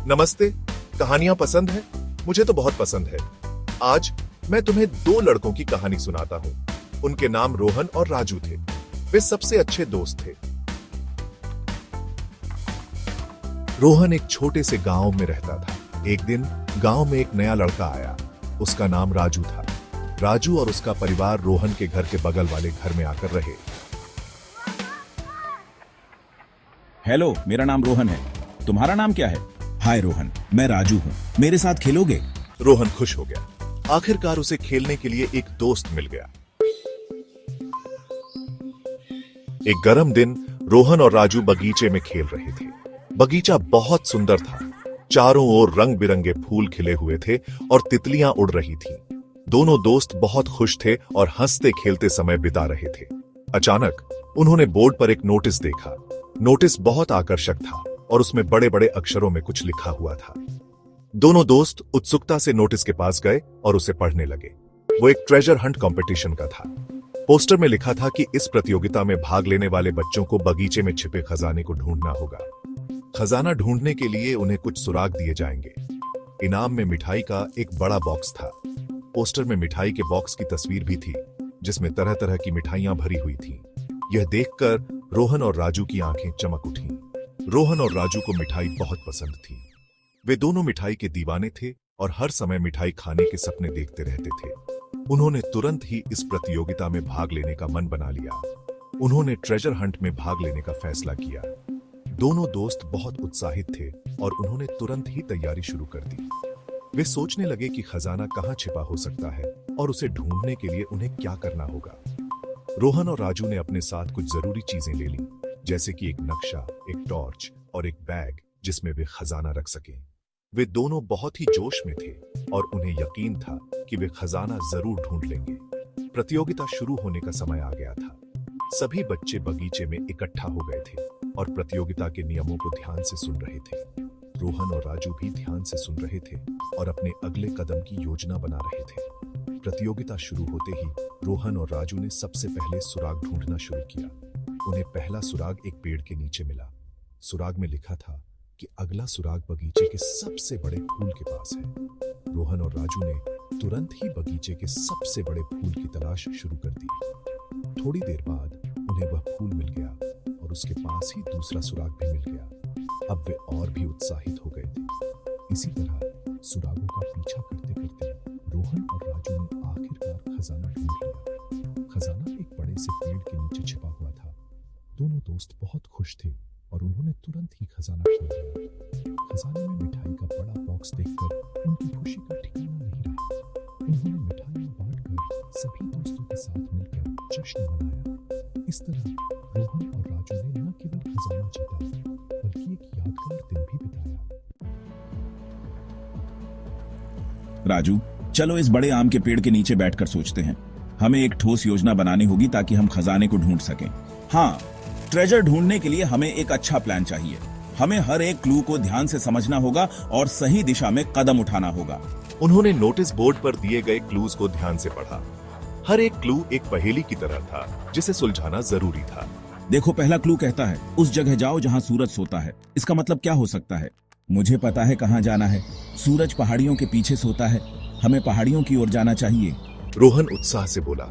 नमस्ते। कहानियां पसंद है? मुझे तो बहुत पसंद है। आज मैं तुम्हें दो लड़कों की कहानी सुनाता हूँ। उनके नाम रोहन और राजू थे। वे सबसे अच्छे दोस्त थे। रोहन एक छोटे से गांव में रहता था। एक दिन गांव में एक नया लड़का आया। उसका नाम राजू था। राजू और उसका परिवार रोहन के घर के बगल वाले घर में आकर रहे। हेलो, मेरा नाम रोहन है। तुम्हारा नाम क्या है? हाय रोहन, मैं राजू हूँ। मेरे साथ खेलोगे? रोहन खुश हो गया। आखिरकार उसे खेलने के लिए एक दोस्त मिल गया। एक गर्म दिन रोहन और राजू बगीचे में खेल रहे थे। बगीचा बहुत सुंदर था। चारों ओर रंग बिरंगे फूल खिले हुए थे और तितलियां उड़ रही थीं। दोनों दोस्त बहुत खुश थे और हंसते खेलते समय बिता रहे थे। अचानक उन्होंने बोर्ड पर एक नोटिस देखा। नोटिस बहुत आकर्षक था और उसमें बड़े बड़े अक्षरों में कुछ लिखा हुआ था। दोनों दोस्त उत्सुकता से नोटिस के पास गए और उसे पढ़ने लगे। वो एक ट्रेजर हंट कंपटीशन का था। पोस्टर में लिखा था कि इस प्रतियोगिता में भाग लेने वाले बच्चों को बगीचे में छिपे खजाने को ढूंढना होगा। खजाना ढूंढने के लिए उन्हें कुछ सुराग दिए जाएंगे। इनाम में मिठाई का एक बड़ा बॉक्स था। पोस्टर में मिठाई के बॉक्स की तस्वीर भी थी, जिसमें तरह तरह की मिठाइयां भरी हुई थीं। यह देखकर रोहन और राजू की आंखें चमक उठीं। रोहन और राजू को मिठाई बहुत पसंद थी। वे दोनों मिठाई के दीवाने थे और हर समय मिठाई खाने के सपने देखते रहते थे। उन्होंने तुरंत ही इस प्रतियोगिता में भाग लेने का मन बना लिया। उन्होंने ट्रेजर हंट में भाग लेने का फैसला किया। दोनों दोस्त बहुत उत्साहित थे और उन्होंने तुरंत ही तैयारी शुरू कर दी। वे सोचने लगे कि खजाना कहाँ छिपा हो सकता है और उसे ढूंढने के लिए उन्हें क्या करना होगा। रोहन और राजू ने अपने साथ कुछ जरूरी चीजें ले ली, जैसे कि एक नक्शा, एक टॉर्च और एक बैग जिसमें वे खजाना रख सकें। वे दोनों बहुत ही जोश में थे और उन्हें यकीन था कि वे खजाना जरूर ढूंढ लेंगे। प्रतियोगिता शुरू होने का समय आ गया था। सभी बच्चे बगीचे में इकट्ठा हो गए थे और प्रतियोगिता के नियमों को ध्यान से सुन रहे थे। रोहन और राजू भी ध्यान से सुन रहे थे और अपने अगले कदम की योजना बना रहे थे। प्रतियोगिता शुरू होते ही रोहन और राजू ने सबसे पहले सुराग ढूंढना शुरू किया। उन्हें पहला सुराग एक पेड़ के नीचे मिला। सुराग में लिखा था कि अगला सुराग बगीचे के सबसे बड़े फूल के पास है। रोहन और राजू ने तुरंत ही बगीचे के सबसे बड़े फूल की तलाश शुरू कर दी। थोड़ी देर बाद उन्हें वह फूल मिल गया और उसके पास ही दूसरा सुराग भी मिल गया। अब वे और भी उत्साहित हो गए थे। इसी तरह सुरागों का पीछा करते करते रोहन और राजू ने आखिरकार खजाना ढूंढ लिया। खजाना एक बड़े से पेड़ के नीचे छिपा हुआ था। दोनों दोस्त बहुत खुश थे और उन्होंने तुरंत ही खजाना खोल लिया। खजाने में मिठाई का बड़ा बॉक्स देखकर उनकी खुशी का ठिकाना नहीं रहा। उन्होंने मिठाइयां बांटकर सभी दोस्तों के साथ मिलकर जश्न मनाया। इस तरह रोहन और राजू ने न केवल खजाना जीता, बल्कि एक यादगार दिन भी बिताया। राजू, चलो इस बड़े आम के पेड़ के नीचे बैठकर सोचते हैं। हमें एक ठोस योजना बनानी होगी ताकि हम खजाने को ढूंढ सकें। हाँ, ट्रेजर ढूंढने के लिए हमें एक अच्छा प्लान चाहिए। हमें हर एक क्लू को ध्यान से समझना होगा और सही दिशा में कदम उठाना होगा। उन्होंने नोटिस बोर्ड पर दिए गए क्लूज को ध्यान से पढ़ा। हर एक क्लू एक पहेली की तरह था, जिसे सुलझाना जरूरी था। देखो, पहला क्लू कहता है उस जगह जाओ जहाँ सूरज सोता है। इसका मतलब क्या हो सकता है? मुझे पता है कहाँ जाना है। सूरज पहाड़ियों के पीछे सोता है। हमें पहाड़ियों की ओर जाना चाहिए। रोहन उत्साह से बोला।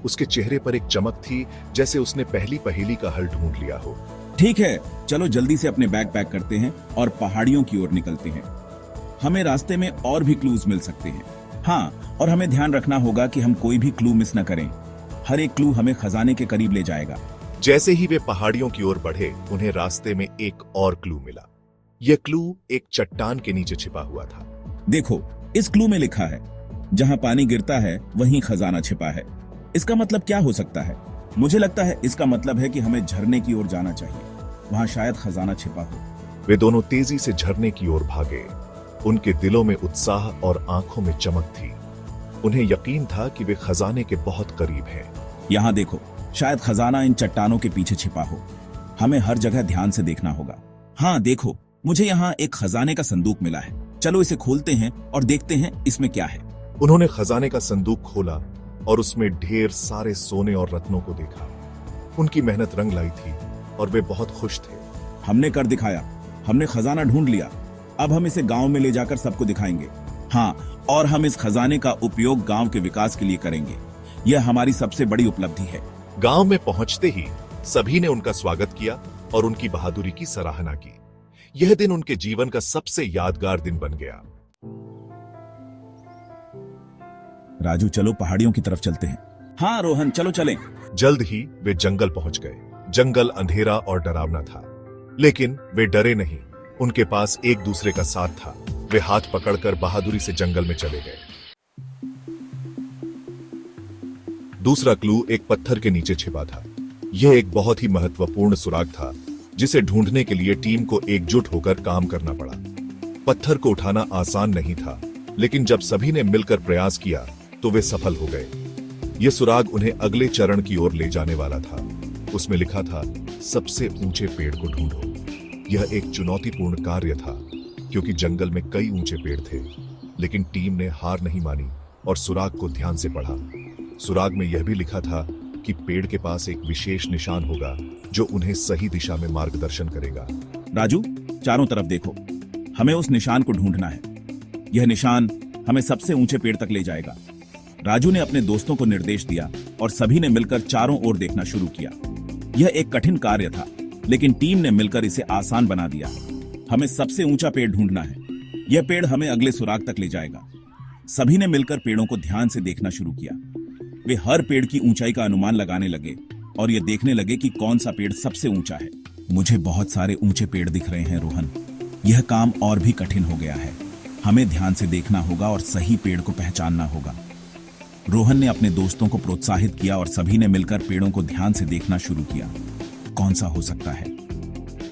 उसके चेहरे पर एक चमक थी, जैसे उसने पहली पहेली का हल ढूंढ लिया हो। ठीक है, चलो जल्दी से अपने बैग पैक करते हैं और पहाड़ियों की ओर निकलते हैं। हमें रास्ते में और भी क्लूज मिल सकते हैं। हाँ, और हमें ध्यान रखना होगा कि हम कोई भी क्लू मिस न करें। हर एक क्लू हमें खजाने के करीब ले जाएगा। जैसे ही वे पहाड़ियों की ओर बढ़े, उन्हें रास्ते में एक और क्लू मिला। यह क्लू एक चट्टान के नीचे छिपा हुआ था। देखो, इस क्लू में लिखा है जहां पानी गिरता है वहीं खजाना छिपा है। इसका मतलब क्या हो सकता है? मुझे लगता है इसका मतलब है कि हमें झरने की ओर जाना चाहिए। वहां शायद खजाना छिपा हो। वे दोनों तेजी से झरने की ओर भागे। उनके दिलों में उत्साह और आंखों में चमक थी। उन्हें यकीन था कि वे खजाने के बहुत करीब हैं। यहाँ देखो, शायद खजाना इन चट्टानों के पीछे छिपा हो। हमें हर जगह ध्यान से देखना होगा। हाँ देखो, मुझे यहाँ एक खजाने का संदूक मिला है। चलो इसे खोलते हैं और देखते हैं इसमें क्या है। उन्होंने खजाने का संदूक खोला और उसमें ढेर सारे सोने और रत्नों को देखा। उनकी मेहनत रंग लाई थी और वे बहुत खुश थे। हमने कर दिखाया। हमने खजाना ढूंढ लिया। अब हम इसे गांव में ले जाकर सबको दिखाएंगे। हाँ, और हम इस खजाने का उपयोग गांव के विकास के लिए करेंगे। यह हमारी सबसे बड़ी उपलब्धि है। गांव में पहुंचते ही सभी ने उनका स्वागत किया और उनकी बहादुरी की सराहना की। यह दिन उनके जीवन का सबसे यादगार दिन बन गया। राजू, चलो पहाड़ियों की तरफ चलते हैं। हाँ रोहन, चलो चलें। जल्द ही वे जंगल पहुंच गए। जंगल अंधेरा और डरावना था, लेकिन वे डरे नहीं। उनके पास एक दूसरे का साथ था। वे हाथ पकड़कर बहादुरी से जंगल में चले गए। दूसरा क्लू एक पत्थर के नीचे छिपा था। यह एक बहुत ही महत्वपूर्ण सुराग था, जिसे ढूंढने के लिए टीम को एकजुट होकर काम करना पड़ा। पत्थर को उठाना आसान नहीं था, लेकिन जब सभी ने मिलकर प्रयास किया तो वे सफल हो गए। यह सुराग उन्हें अगले चरण की ओर ले जाने वाला था। उसमें लिखा था, सबसे ऊंचे पेड़ को ढूंढो। यह एक चुनौतीपूर्ण कार्य था, क्योंकि जंगल में कई ऊंचे पेड़ थे, लेकिन टीम ने हार नहीं मानी और सुराग को ध्यान से पढ़ा। सुराग में यह भी लिखा था कि पेड़ के पास एक विशेष निशान होगा जो उन्हें सही दिशा में मार्गदर्शन करेगा। राजू, चारों तरफ देखो, हमें उस निशान को ढूंढना है। यह निशान हमें सबसे ऊंचे पेड़ तक ले जाएगा। राजू ने अपने दोस्तों को निर्देश दिया और सभी ने मिलकर चारों ओर देखना शुरू किया। यह एक कठिन कार्य था, लेकिन टीम ने मिलकर इसे आसान बना दिया। हमें सबसे ऊंचा पेड़ ढूंढना है। यह पेड़ हमें अगले सुराग तक ले जाएगा। सभी ने मिलकर पेड़ों को ध्यान से देखना शुरू किया। वे हर पेड़ की ऊंचाई का अनुमान लगाने लगे और ये देखने लगे कि कौन सा पेड़ सबसे ऊंचा है। मुझे बहुत सारे ऊंचे पेड़ दिख रहे हैं रोहन। यह काम और भी कठिन हो गया है। हमें ध्यान से देखना होगा और सही पेड़ को पहचानना होगा। रोहन ने अपने दोस्तों को प्रोत्साहित किया और सभी ने मिलकर पेड़ों को ध्यान से देखना शुरू किया। कौन सा हो सकता है?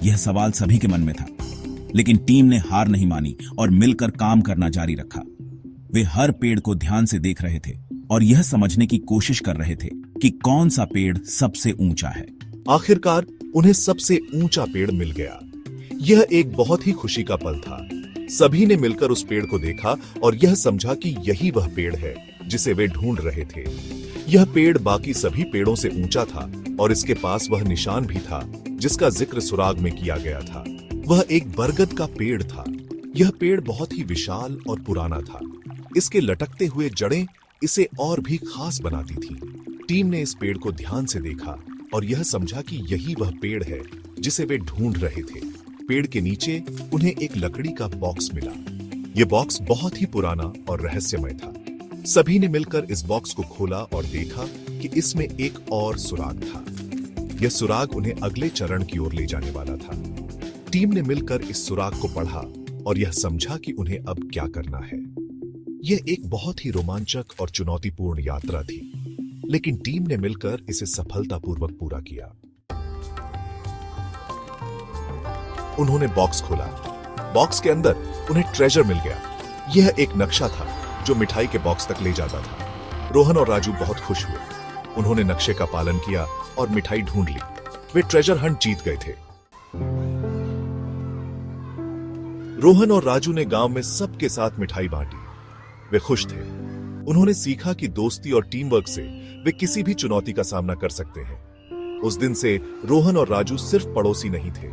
यह सवाल सभी के मन में था, लेकिन टीम ने हार नहीं मानी और मिलकर काम करना जारी रखा। वे हर पेड़ को ध्यान से देख रहे थे और यह समझने की कोशिश कर रहे थे कि कौन सा पेड़ सबसे ऊंचा है। आखिरकार उन्हें सबसे ऊंचा पेड़ मिल गया। यह एक बहुत ही खुशी का पल था। सभी ने मिलकर उस पेड़ को देखा और यह समझा कि यही वह पेड़ है जिसे वे ढूंढ रहे थे। यह पेड़ बाकी सभी पेड़ों से ऊंचा था और इसके पास वह निशान भी था जिसका जिक्र सुराग में किया गया था। वह एक बरगद का पेड़ था। यह पेड़ बहुत ही विशाल और पुराना था। इसके लटकते हुए जड़ें इसे और भी खास बनाती थी। टीम ने इस पेड़ को ध्यान से देखा और यह समझा कि यही वह पेड़ है जिसे वे ढूंढ रहे थे। पेड़ के नीचे उन्हें एक लकड़ी का बॉक्स मिला। यह बॉक्स बहुत ही पुराना और रहस्यमय था। सभी ने मिलकर इस बॉक्स को खोला और देखा कि इसमें एक और सुराग था। यह सुराग उन्हें अगले चरण की ओर ले जाने वाला था। टीम ने मिलकर इस सुराग को पढ़ा और यह समझा कि उन्हें अब क्या करना है। यह एक बहुत ही रोमांचक और चुनौतीपूर्ण यात्रा थी, लेकिन टीम ने मिलकर इसे सफलतापूर्वक पूरा किया। उन्होंने बॉक्स खोला। बॉक्स के अंदर उन्हें ट्रेजर मिल गया। यह एक नक्शा था जो मिठाई के बॉक्स तक ले जाता था। रोहन और राजू बहुत खुश हुए। उन्होंने नक्शे का पालन किया और मिठाई ढूंढ ली। वे ट्रेजर हंट जीत गए थे। रोहन और राजू ने गांव में सबके साथ मिठाई बांटी। वे खुश थे। उन्होंने सीखा कि दोस्ती और टीम वर्क से वे किसी भी चुनौती का सामना कर सकते हैं। उस दिन से रोहन और राजू सिर्फ पड़ोसी नहीं थे,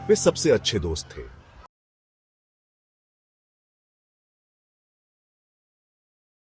वे सबसे अच्छे दोस्त थे।